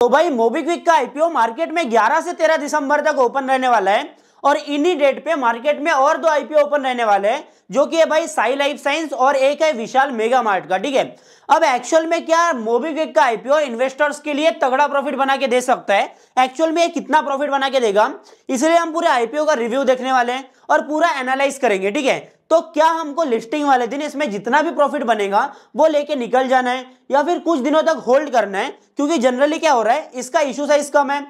तो भाई मोबीक्विक का आईपीओ मार्केट में 11 से 13 दिसंबर तक ओपन रहने वाला है और इन्हीं डेट पे मार्केट में और 2 आईपीओ ओपन रहने वाले हैं, जो कि है भाई साई लाइफ साइंस और एक है विशाल मेगा मार्ट का। ठीक है, अब एक्चुअल में क्या मोबीक्विक का आईपीओ इन्वेस्टर्स के लिए तगड़ा प्रॉफिट बना के दे सकता है। एक्चुअल में ये कितना प्रॉफिट बना के देगा, इसलिए हम पूरे आईपीओ का रिव्यू देखने वाले हैं और पूरा एनालाइज करेंगे। ठीक है, तो क्या हमको लिस्टिंग वाले दिन इसमें जितना भी प्रॉफिट बनेगा वो लेके निकल जाना है या फिर कुछ दिनों तक होल्ड करना है, क्योंकि जनरली क्या हो रहा है, इसका इशू साइज कम है,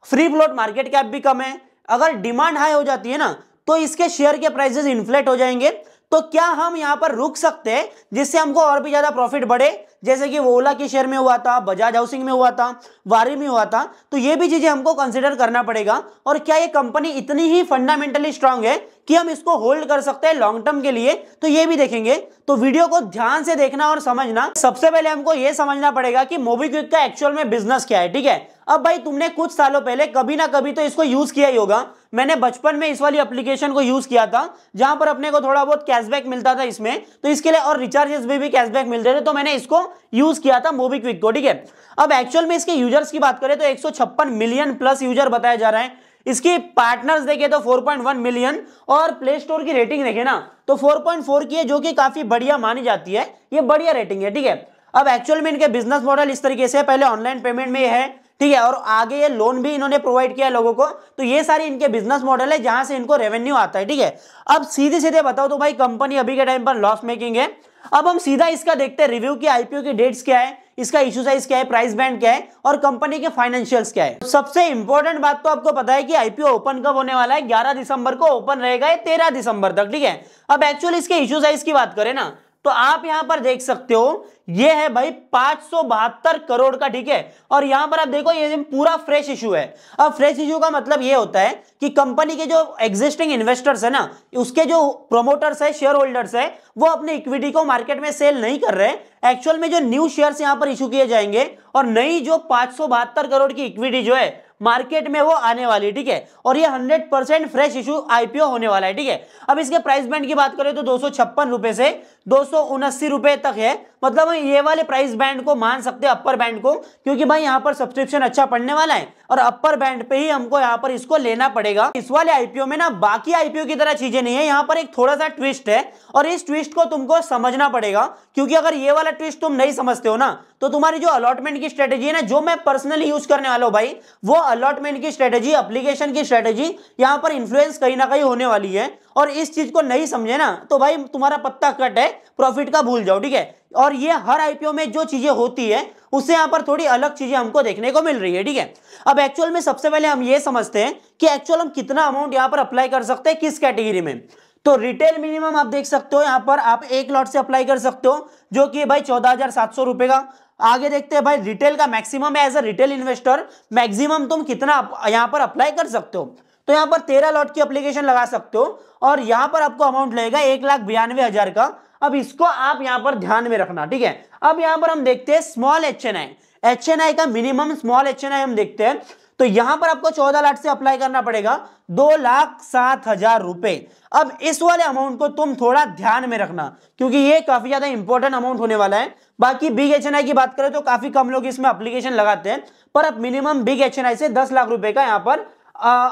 फ्री फ्लोट मार्केट कैप भी कम है। अगर डिमांड हाई हो जाती है ना तो इसके शेयर के प्राइसेस इन्फ्लेट हो जाएंगे। तो क्या हम यहां पर रुक सकते हैं जिससे हमको और भी ज्यादा प्रॉफिट बढ़े, जैसे कि ओला के शेयर में हुआ था, बजाज हाउसिंग में हुआ था, वारी में हुआ था। तो ये भी चीजें हमको कंसीडर करना पड़ेगा। और क्या ये कंपनी इतनी ही फंडामेंटली स्ट्रांग है कि हम इसको होल्ड कर सकते हैं लॉन्ग टर्म के लिए, तो ये भी देखेंगे। तो वीडियो को ध्यान से देखना और समझना। सबसे पहले हमको ये समझना पड़ेगा कि मोबीक्विक का एक्चुअल में बिजनेस क्या है। ठीक है, अब भाई तुमने कुछ सालों पहले कभी ना कभी तो इसको यूज किया ही होगा। मैंने बचपन में इस वाली एप्लीकेशन को यूज किया था, जहां पर अपने को थोड़ा बहुत कैशबैक मिलता था इसमें, तो इसके लिए और रिचार्जेस भी कैशबैक मिलते थे, तो मैंने इसको यूज किया था मोबीक्विक को। ठीक है, अब एक्चुअल में इसके यूजर्स की बात करें तो 156 मिलियन प्लस यूजर बताया जा रहा है। इसकी पार्टनर्स देखे तो 4.1 मिलियन और प्ले स्टोर की रेटिंग देखे ना तो 4.4 की है, जो कि काफी बढ़िया मानी जाती है। ये बढ़िया रेटिंग है। ठीक है, अब एक्चुअल में इनके बिजनेस मॉडल इस तरीके से, पहले ऑनलाइन पेमेंट में है, ठीक है, और आगे ये लोन भी इन्होंने प्रोवाइड किया है लोगों को। तो ये सारे इनके बिजनेस मॉडल है जहां से इनको रेवेन्यू आता है। ठीक है, अब सीधे सीधे बताओ तो भाई कंपनी अभी के टाइम पर लॉस मेकिंग है। अब हम सीधा इसका देखते हैं रिव्यू की, आईपीओ की डेट्स क्या है, इसका इशू साइज क्या है, प्राइस बैंड क्या है और कंपनी के फाइनेंशियल्स क्या है। सबसे इंपॉर्टेंट बात तो आपको पता है कि आईपीओ ओपन कब होने वाला है, 11 दिसंबर को ओपन रहेगा, 13 दिसंबर तक। ठीक है, अब एक्चुअली इसके इशू साइज की बात करें ना तो आप यहां पर देख सकते हो, ये है भाई 572 करोड़ का। ठीक है, और यहां पर आप देखो ये पूरा फ्रेश इशू है। अब फ्रेश इशू का मतलब ये होता है कि कंपनी के जो एग्जिस्टिंग इन्वेस्टर्स है ना, उसके जो प्रोमोटर्स है, शेयर होल्डर्स है, वो अपने इक्विटी को मार्केट में सेल नहीं कर रहे। एक्चुअल में जो न्यू शेयर्स यहां पर इशू किए जाएंगे और नई जो 572 करोड़ की इक्विटी जो है मार्केट में वो आने वाली है। ठीक है, और ये 100% फ्रेश इशू आईपीओ होने वाला है। ठीक है, अब इसके प्राइस बैंड की बात करें तो 256 रुपए से 279 रुपए तक है। मतलब ये वाले प्राइस बैंड को मान सकते हैं अपर बैंड को, क्योंकि भाई यहाँ पर सब्सक्रिप्शन अच्छा पड़ने वाला है और अपर बैंड पे ही हमको यहाँ पर इसको लेना पड़ेगा। इस वाले आईपीओ में ना बाकी आईपीओ की तरह चीजें नहीं है, यहाँ पर एक थोड़ा सा ट्विस्ट है और इस ट्विस्ट को तुमको समझना पड़ेगा, क्योंकि अगर ये वाला ट्विस्ट तुम नहीं समझते हो ना तो तुम्हारी जो अलॉटमेंट की स्ट्रेटेजी है ना, जो मैं पर्सनली यूज करने वाला हूं भाई, वो अलॉटमेंट की स्ट्रेटेजी, एप्लीकेशन की स्ट्रेटेजी यहाँ पर इन्फ्लुएंस कहीं ना कहीं होने वाली है। और इस चीज को नहीं समझे ना तो भाई तुम्हारा पत्ता कट है, प्रॉफिट का भूल जाओ। ठीक है, और ये हर आईपीओ में जो चीजें होती है उससे यहाँ पर थोड़ी अलग चीजें हमको देखने को मिल रही है। ठीक है, अब एक्चुअल में सबसे पहले हम ये समझते हैं कि एक्चुअल हम कितना अमाउंट यहाँ पर अप्लाई कर सकते हैं, किस कैटेगरी में। तो रिटेल मिनिमम आप देख सकते हो, यहाँ पर आप 1 लॉट से अप्लाई कर सकते हो, जो कि भाई 14,700 रुपए का। आगे देखते हैं भाई रिटेल का मैक्सिमम है, as a retail investor maximum तुम कितना यहाँ पर अप्लाई कर सकते हो। तो यहाँ पर 13 लॉट की एप्लीकेशन लगा सकते हो और यहाँ पर आपको अमाउंट लगेगा 1,92,000 का। अब इसको आप यहाँ पर ध्यान में रखना। ठीक है, अब यहाँ पर हम देखते हैं स्मॉल एचएनआई का मिनिमम स्मॉल एचएनआई हम देखते हैं। तो यहां पर आपको 14 लाख से अप्लाई करना पड़ेगा 2,07,000 रुपए। अब इस वाले अमाउंट को तुम थोड़ा ध्यान में रखना, क्योंकि ये काफी ज्यादा इंपॉर्टेंट अमाउंट होने वाला है। बाकी बिग एचएनआई की बात करें तो काफी कम लोग इसमें एप्लीकेशन लगाते हैं, पर अब मिनिमम बिग एचएनआई से 10 लाख रुपए का यहाँ पर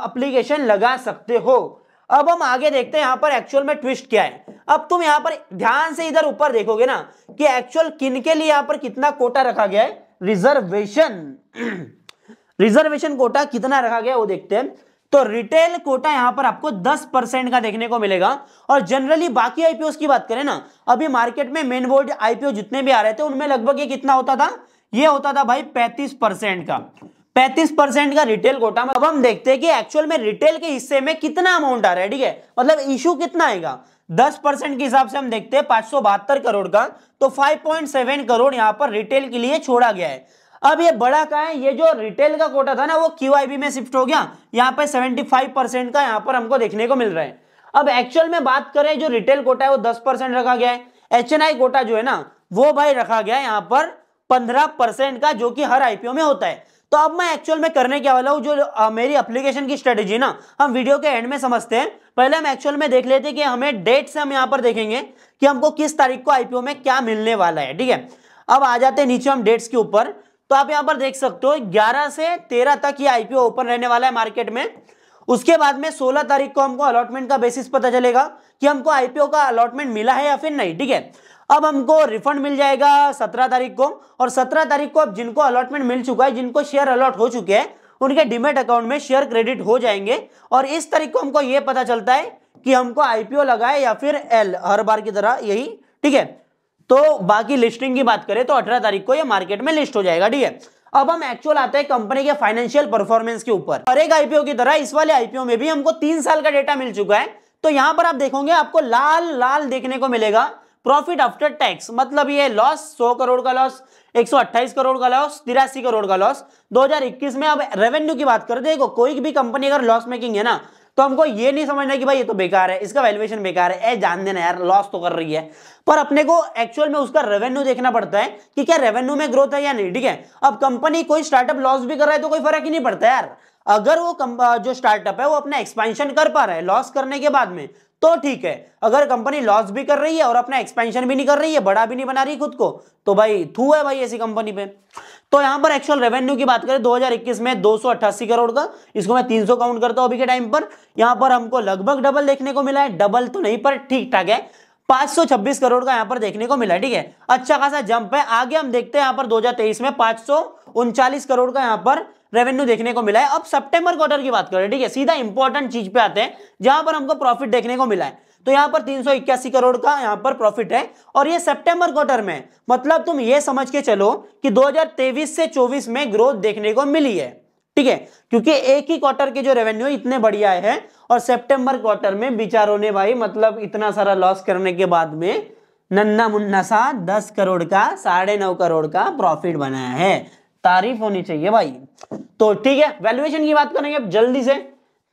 एप्लीकेशन लगा सकते हो। अब हम आगे देखते हैं यहाँ पर एक्चुअल में ट्विस्ट क्या है। अब तुम यहाँ पर ध्यान से इधर ऊपर देखोगे ना कि एक्चुअल किन के लिए यहाँ पर कितना कोटा रखा गया है, रिजर्वेशन कोटा कितना रखा गया वो देखते हैं। तो रिटेल कोटा यहां पर आपको 10% का देखने को मिलेगा। और जनरली बाकी आईपीओ की बात करें ना, अभी मार्केट में मेन बोर्ड आईपीओ जितने भी आ रहे थे उनमें लगभग ये कितना होता था, ये होता था भाई 35% का, 35% का रिटेल कोटा। अब हम देखते हैं कि एक्चुअल में रिटेल के हिस्से में कितना अमाउंट आ रहा है। ठीक है, मतलब इशू कितना आएगा 10% के हिसाब से हम देखते हैं 572 करोड़ का, तो 5.7 करोड़ यहां पर रिटेल के लिए छोड़ा गया है। अब ये बड़ा क्या है, ये जो रिटेल का कोटा था ना वो क्यूआईबी में शिफ्ट हो गया, यहाँ पे 75% का यहाँ पर हमको देखने को मिल रहा है। अब एक्चुअल में बात करें जो रिटेल कोटा है वो 10% रखा गया है, एचएनआई कोटा जो है ना वो भाई रखा गया है यहाँ पर 15% का, जो कि हर आईपीओ में होता है। तो अब मैं एक्चुअल में करने क्या वाला हूँ, जो मेरी एप्लीकेशन की स्ट्रेटेजी ना हम वीडियो के एंड में समझते हैं। पहले हम एक्चुअल में देख लेते हैं कि हमें डेट से हम यहाँ पर देखेंगे कि हमको किस तारीख को आईपीओ में क्या मिलने वाला है। ठीक है, अब आ जाते हैं नीचे हम डेट्स के ऊपर। तो आप यहां पर देख सकते हो 11 से 13 तक ये आईपीओ ओपन रहने वाला है मार्केट में। उसके बाद में 16 तारीख को हमको अलॉटमेंट का बेसिस पता चलेगा कि हमको आईपीओ का अलॉटमेंट मिला है या फिर नहीं, ठीक है। अब हमको रिफंड मिल जाएगा 17 तारीख को, और 17 तारीख को अब जिनको अलॉटमेंट मिल चुका है, जिनको शेयर अलॉट हो चुके हैं, उनके डीमैट अकाउंट में शेयर क्रेडिट हो जाएंगे। और इस तारीख को हमको यह पता चलता है कि हमको आईपीओ लगा है या फिर एल, हर बार की तरह यही, ठीक है। तो बाकी लिस्टिंग की बात करें तो 18 तारीख को ये मार्केट में लिस्ट हो जाएगा, ठीक है। अब हम एक्चुअल आते हैं कंपनी के फाइनेंशियल परफॉर्मेंस के ऊपर। हर एक आईपीओ की तरह इस वाले आईपीओ में भी हमको 3 साल का डेटा मिल चुका है। तो यहां पर आप देखोगे आपको लाल लाल देखने को मिलेगा प्रॉफिट आफ्टर टैक्स, मतलब ये लॉस 100 करोड़ का लॉस, 128 करोड़ का लॉस, 83 करोड़ का लॉस 2021 में। अब रेवेन्यू की बात करें, देखो कोई भी कंपनी अगर लॉस मेकिंग है ना, तो हमको ये नहीं समझना कि भाई ये तो बेकार है, इसका वैल्यूएशन बेकार है, जान देना यार लॉस तो कर रही है, पर अपने को एक्चुअल में उसका रेवेन्यू देखना पड़ता है कि क्या रेवेन्यू में ग्रोथ है या नहीं, ठीक है। अब कंपनी कोई स्टार्टअप लॉस भी कर रहा है तो कोई फर्क ही नहीं पड़ता यार, अगर वो जो स्टार्टअप है वो अपना एक्सपेंशन कर पा रहा है लॉस करने के बाद में तो ठीक है। अगर कंपनी लॉस भी कर रही है और अपना एक्सपेंशन भी नहीं कर रही है, बड़ा भी नहीं बना रही खुद को, तो भाई थू है भाई ऐसी कंपनी पे। तो यहां पर एक्चुअल रेवेन्यू की बात करें 2021 में 288 करोड़ का, इसको मैं 300 काउंट करता हूं अभी के टाइम पर। यहां पर हमको लगभग डबल देखने को मिला है, डबल तो नहीं पर ठीक ठाक है, 526 करोड़ का यहां पर देखने को मिला है, ठीक है। अच्छा खासा जंप है। आगे हम देखते हैं यहां पर 2023 में 539 करोड़ का यहां पर रेवेन्यू देखने को मिला है। अब सितंबर क्वार्टर की बात करें, ठीक है, सीधा इंपॉर्टेंट चीज पे आते हैं जहां पर हमको प्रॉफिट देखने को मिला है। तो यहां पर 381 करोड़ का यहां पर प्रॉफिट है, और ये सितंबर क्वार्टर में, मतलब तुम ये समझ के चलो कि 2023 से 24 में ग्रोथ देखने को मिली है, ठीक है, क्योंकि एक ही क्वार्टर के जो रेवेन्यू इतने बढ़िया है, और सितंबर क्वार्टर में बेचारों ने भाई मतलब इतना सारा लॉस करने के बाद में नन्ना मुन्ना सा 10 करोड़ का 9.5 करोड़ का प्रॉफिट बनाया है। तारीफ होनी चाहिए भाई। तो ठीक है, वैल्यूएशन की बात करेंगे अब जल्दी से,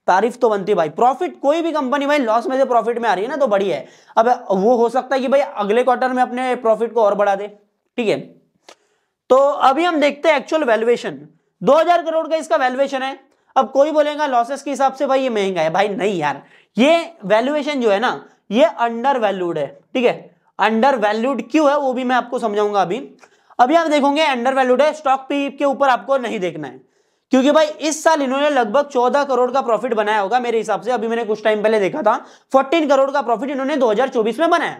तारीफ तो बनती है भाई। प्रॉफिट कोई भी कंपनी भाई लॉस में से प्रॉफिट में आ रही है ना तो बढ़िया है। अब वो हो सकता है कि भाई अगले क्वार्टर में अपने प्रॉफिट को और बढ़ा दे, ठीक है। तो अभी हम देखते हैं एक्चुअल वैल्यूएशन, 2000 करोड़ का इसका वैल्यूएशन है। अब कोई बोलेगा लॉसेस के हिसाब से भाई ये महंगा है, भाई नहीं यार, ये वैल्यूएशन जो है ना ये अंडर वैल्यूड है, ठीक है। अंडर वैल्यूड क्यों है वो भी मैं आपको समझाऊंगा अभी आप देखोगे अंडर वैल्यूड है। स्टॉक पी के ऊपर आपको नहीं देखना है, क्योंकि भाई इस साल इन्होंने लगभग 14 करोड़ का प्रॉफिट बनाया होगा मेरे हिसाब से। अभी मैंने कुछ टाइम पहले देखा था 14 करोड़ का प्रॉफिट इन्होंने 2024 में बनाया।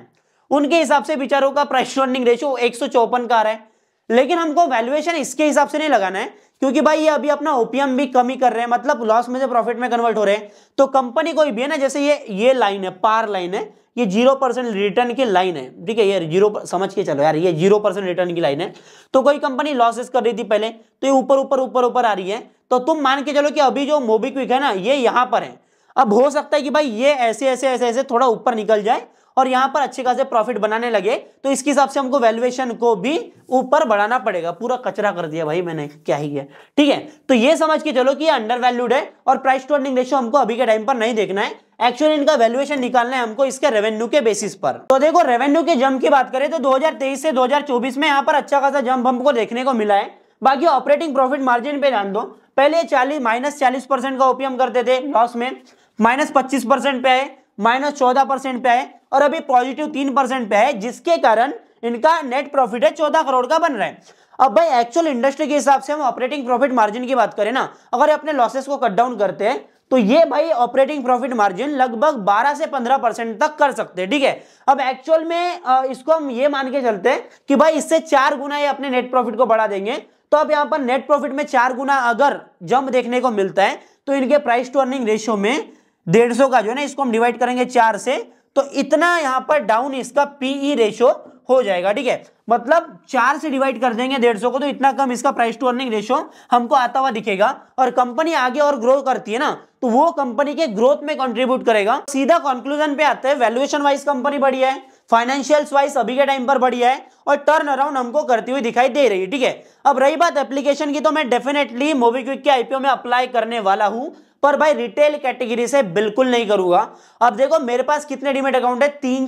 उनके हिसाब से बेचारों का प्राइस टू अर्निंग रेशियो 154 का आ रहा है। लेकिन हमको वैल्यूएशन इसके हिसाब से नहीं लगाना है, क्योंकि भाई ये अभी अपना ओपीएम भी कमी कर रहे हैं, मतलब लॉस में से प्रॉफिट में कन्वर्ट हो रहे हैं। तो कंपनी कोई भी है ना, जैसे ये लाइन है, पार लाइन है, ये 0% रिटर्न की लाइन है, ठीक है, ये 0 समझ के चलो यार, ये 0% रिटर्न की लाइन है। तो कोई कंपनी लॉसेस कर रही थी पहले, तो ये ऊपर ऊपर ऊपर ऊपर आ रही है। तो तुम मान के चलो कि अभी जो मोबीक्विक है ना ये यहां पर है। अब हो सकता है कि भाई ये ऐसे ऐसे ऐसे ऐसे थोड़ा ऊपर निकल जाए और यहां पर अच्छे खासे प्रॉफिट बनाने लगे, तो इसके हिसाब से हमको वैल्यूएशन को भी ऊपर बढ़ाना पड़ेगा। पूरा कचरा कर दिया भाई मैंने, क्या ही है, ठीक है। तो ये समझ के चलो कि ये अंडर वैल्यूड है, और प्राइस टू अर्निंग रेशियो हमको अभी के टाइम पर नहीं देखना है। एक्चुअली इनका वैल्यूएशन निकालना है हमको इसके रेवेन्यू के बेसिस पर। तो देखो रेवेन्यू के जंप की बात करें तो 2023 से 2024 में यहाँ पर अच्छा खासा जंप हमको देखने को मिला है। बाकी ऑपरेटिंग प्रॉफिट मार्जिन पे ध्यान दो, पहले -40% का ओपीएम करते थे लॉस में, -25% पे आए, -14% पे आए, और अभी पॉजिटिव 3% पे है, जिसके कारण इनका नेट प्रॉफिट है 14 करोड़ का बन रहा है। अब भाई एक्चुअल इंडस्ट्री के हिसाब से हम ऑपरेटिंग प्रॉफिट मार्जिन की बात करें ना, अगर अपने लॉसेस को कट डाउन करते हैं तो ये भाई ऑपरेटिंग प्रॉफिट मार्जिन लगभग 12 से 15% तक कर सकते हैं, ठीक है। अब एक्चुअल में इसको हम ये मान के चलते हैं कि भाई इससे 4 गुना ये अपने नेट प्रॉफिट को बढ़ा देंगे। तो अब यहाँ पर नेट प्रॉफिट में 4 गुना अगर जंप देखने को मिलता है, तो इनके प्राइस टू अर्निंग रेशियो में 150 का जो है ना, इसको हम डिवाइड करेंगे 4 से, तो इतना यहाँ पर डाउन इसका पीई रेशियो हो जाएगा, ठीक है। मतलब 4 से डिवाइड कर देंगे 150 को, तो इतना कम इसका प्राइस टू अर्निंग रेशियो हमको आता हुआ दिखेगा। और कंपनी आगे और ग्रो करती है ना, तो वो कंपनी के ग्रोथ में कंट्रीब्यूट करेगा। सीधा कंक्लूजन पे आते हैं, वैल्यूएशन वाइज कंपनी बढ़िया है, फाइनेंशियल्स वाइज अभी के टाइम पर बढ़िया है, और टर्न अराउंड हमको करती हुई दिखाई दे रही है, ठीक है। अब रही बात एप्लीकेशन की, तो मैं डेफिनेटली मोबीक्विक के आईपीओ में अप्लाई करने वाला हूं, पर भाई रिटेल कैटेगरी से बिल्कुल नहीं करूंगा। अब देखो मेरे पास कितने डीमेट अकाउंट है,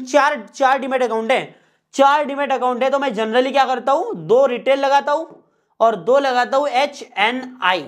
चार डीमेट अकाउंट है, 4 डीमेट अकाउंट है। तो मैं जनरली क्या करता हूं, 2 रिटेल लगाता हूं और 2 लगाता हूं HNI।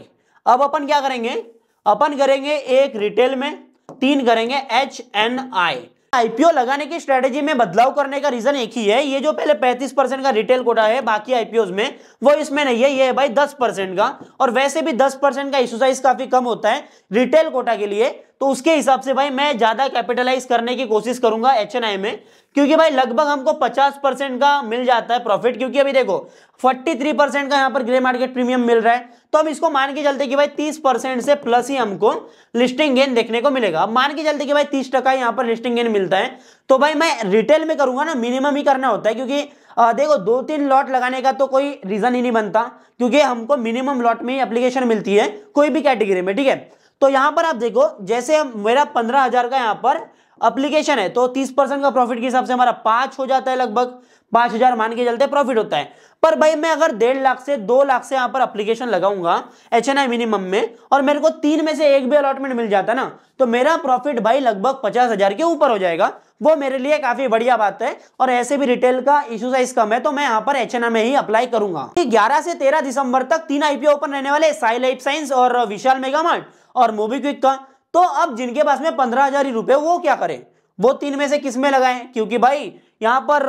अब अपन क्या करेंगे, अपन करेंगे 1 रिटेल में, 3 करेंगे HNI, आईपीओ लगाने की स्ट्रेटेजी में बदलाव करने का रीजन एक ही है, ये जो पहले 35% का रिटेल कोटा है बाकी आईपीओ में, वो इसमें नहीं है, ये है भाई 10% का। और वैसे भी 10% का इशू साइज काफी कम होता है रिटेल कोटा के लिए, तो उसके हिसाब से भाई मैं ज्यादा कैपिटलाइज करने की कोशिश करूंगा एचएनआई में, क्योंकि भाई लगभग हमको 50% का मिल जाता है प्रॉफिट। क्योंकि अभी देखो 43% का यहाँ पर ग्रे मार्केट प्रीमियम मिल रहा है, तो हम इसको मान के चलते कि भाई 30% से प्लस ही हमको लिस्टिंग गेन देखने को मिलेगा। अब मान के चलते कि भाई 30% यहाँ पर लिस्टिंग गेन मिलता है, तो भाई मैं रिटेल में करूंगा ना, मिनिमम ही करना होता है, क्योंकि देखो 2-3 लॉट लगाने का तो कोई रीजन ही नहीं बनता, क्योंकि हमको मिनिमम लॉट में ही एप्लीकेशन मिलती है कोई भी कैटेगरी में, ठीक है। तो यहां पर आप देखो जैसे मेरा 15,000 का यहां पर एप्लीकेशन है, तो 30% का प्रॉफिट के हिसाब से हमारा 5 हो जाता है, लगभग 5,000 मान के चलते प्रॉफिट होता है। पर भाई मैं अगर 1.5 लाख से 2 लाख से यहां पर एप्लीकेशन लगाऊंगा एचएनआई मिनिमम में, और मेरे को 3 में से एक भी अलॉटमेंट मिल जाता ना, तो मेरा प्रॉफिट भाई लगभग 50,000 के ऊपर हो जाएगा। वो मेरे लिए काफी बढ़िया बात है, और ऐसे भी रिटेल का इशू साइज कम है, तो मैं यहाँ पर एचएनआई में ही अप्लाई करूंगा। 11 से 13 दिसंबर तक 3 आईपीओ ओपन रहने वाले, साई लाइफ साइंस और विशाल मेगा मार्ट और मोबीक्विक का। तो अब जिनके पास में 15,000 ही रुपए, वो क्या करें, वो 3 में से किस में लगाएं, क्योंकि भाई यहाँ पर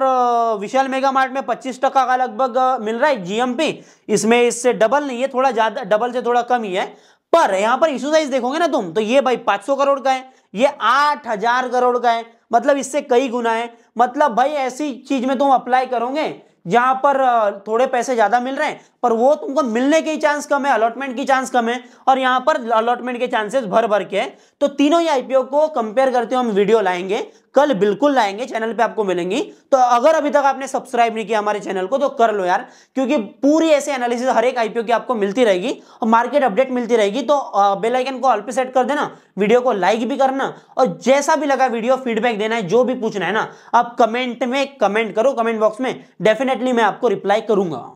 विशाल मेगा मार्ट में 25% का लगभग मिल रहा है जीएमपी, इसमें इससे डबल नहीं है, थोड़ा ज्यादा, डबल से थोड़ा कम ही है। पर यहाँ पर इशू साइज देखोगे ना तुम, तो ये भाई 500 करोड़ का है, ये 8,000 करोड़ का है, मतलब इससे कई गुना है। मतलब भाई ऐसी चीज में तुम अप्लाई करोगे जहां पर थोड़े पैसे ज्यादा मिल रहे हैं, पर वो तुमको मिलने के चांस कम है, अलॉटमेंट की चांस कम है, और यहां पर अलॉटमेंट के चांसेस भर भर के। तो तीनों ही आईपीओ को कंपेयर करते हुए हम वीडियो लाएंगे, कल बिल्कुल लाएंगे, चैनल पे आपको मिलेंगी। तो अगर अभी तक आपने सब्सक्राइब नहीं किया हमारे चैनल को, तो कर लो यार, क्योंकि पूरी ऐसे एनालिसिस हर एक आईपीओ की आपको मिलती रहेगी और मार्केट अपडेट मिलती रहेगी। तो बेल आइकन को ऑल पे सेट कर देना, वीडियो को लाइक भी करना, और जैसा भी लगा वीडियो फीडबैक देना है, जो भी पूछना है ना, आप कमेंट में कमेंट करो, कमेंट बॉक्स में, डेफिनेटली मैं आपको रिप्लाई करूंगा।